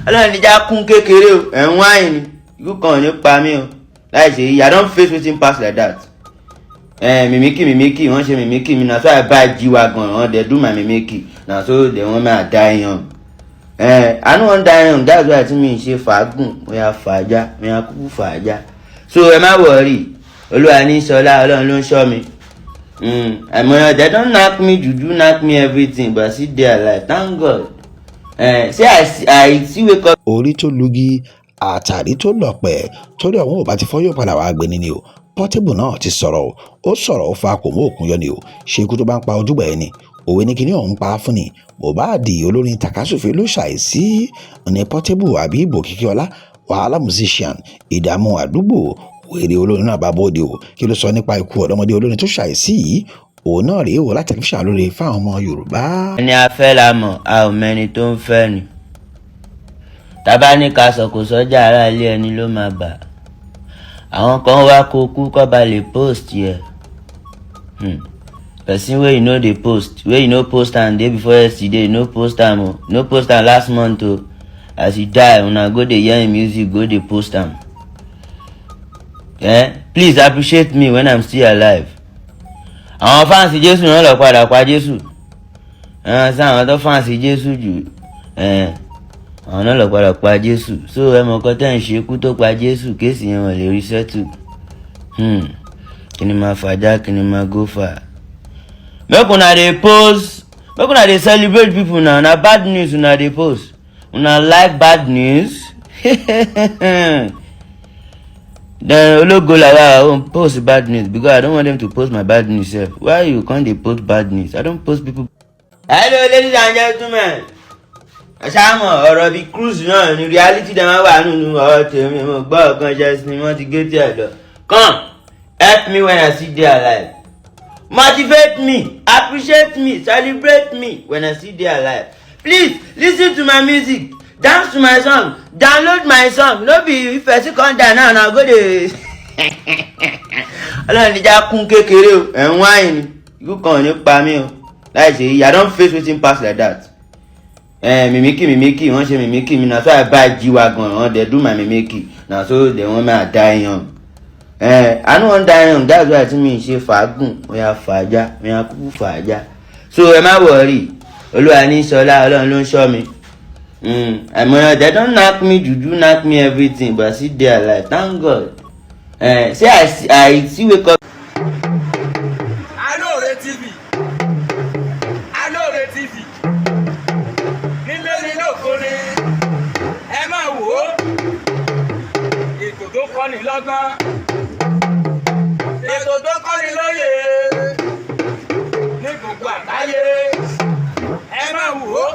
ọlọ́run níjà kún kékeré o ẹ̀wọ̀n àyìn ni ikú kan ò ní pa mí o láì ṣe yìí I don face wetin pass like that. Mimiki wọ́n ṣe mimiki mi na so I buy G-Wagon wọ́n dey do my mimiki na so dey wọ́n máa die young. I no wan die young, that's why tí mi ṣe fàágùn mo yà fàájà mo yà kúkú fàájà. So ẹ má wọrí olúwa ní sọlá ọlọ́run ló ń ṣọ́ mi. They don knack me juju knack me everything but I still dey alive thank God. Say I still wake up. Orí tó lugi àtàrí tó lọ̀pẹ̀ torí àwọn ò bá ti fọ́ yóò padà wá gbé ni o. Portable náà ti sọ̀rọ̀ ó sọ̀rọ̀ ó fa kò mú òkun yọ ni o. Ṣé ikú tó bá ń pa ojúbọ ẹni òwe ní kíní ọ̀hún pa á fún ni. Mohbad Olorin takasufe ló ṣàìsí ní Portable àbí ìbò kíkí ọlá wàhálà musician ìdààmú àdúgbò Were Olorin náà bá bóde o. Kí ló sọ nípa ikú ọ̀dọ́mọdé olórin tó ṣàìsí yìí òun náà rèé o láti tẹlifíṣàn lóore fáwọn ọmọ Yorùbá. Ẹni a fẹ́ la mọ̀ a ò mẹ́ni tó ń fẹ́ ni. Tábà ní ká sọ kò sọ́jà ara ilé ẹni ló máa bà. Àwọn kan wá kó kú kọ́ ba lè post yẹ. Person wey you no dey post wey you no post am day before yesterday you no post am o no post am last month o as you die una go dey hear im music go dey post am. Please appreciate me when I'm still alive. Àwọn fáǹsì Jésù náà lọ padà pa Jésù. Sáwọn tó fáǹsì Jésù jù àwọn náà lọ padà pa Jésù. So ẹ mọ̀ kọ́ tẹ́ ń ṣe kú tó pa Jésù kéèsì yẹn wọ́n lè rí sẹ́tù. Kí ni máa fàájà kí ni máa go far. Make una dey post make una dey celebrate people na bad news una dey post. Una like bad news. Then ologo like I won't post bad news because I don't want them to post my bad news sef. Why you can't dey post bad news? I don't post people. Hello ladies and gentlemen. Ṣáàmọ̀ ọ̀rọ̀ bíi cruise náà ni reality dem máa wà nínú ọ̀rọ̀ tèmi mo gbọ́ ọ̀kan jẹ́ sí ni wọ́n ti gé tí ẹ̀ lọ. Come help me when I still dey alive. Motivate me, appreciate me, celebrate me when I still dey alive. Please listen to my music, dance to my song, download my song. No be if person come down now na go dey. Ọlọ́run níjà kún kékeré o ẹ̀wọ̀n àyìn ni ikú kan ò ní pa mí o láì ṣe yìí I don face wetin pass like that. Mimiki wọ́n ṣe mimiki mi na so I buy G-Wagon wọ́n dey do my mimiki na so dey wọ́n máa die young. I no wan die young, that's why tí mi ṣe fàágùn mo yà fàájà mo yà kúkú fàájà. So ẹ má wọrí olúwa ní sọlá ọlọ́run ló ń ṣọ́ mi. They don knack me juju knack me everything but I still dey alive thank God. Say I still wake up. Were TV nílé ní lóko ni ẹ máa wò ó ètò tó kọ́ni lọ́gbọ́n ètò tó kọ́ni lóye ní gbogbo àgbáyé ẹ máa wò ó.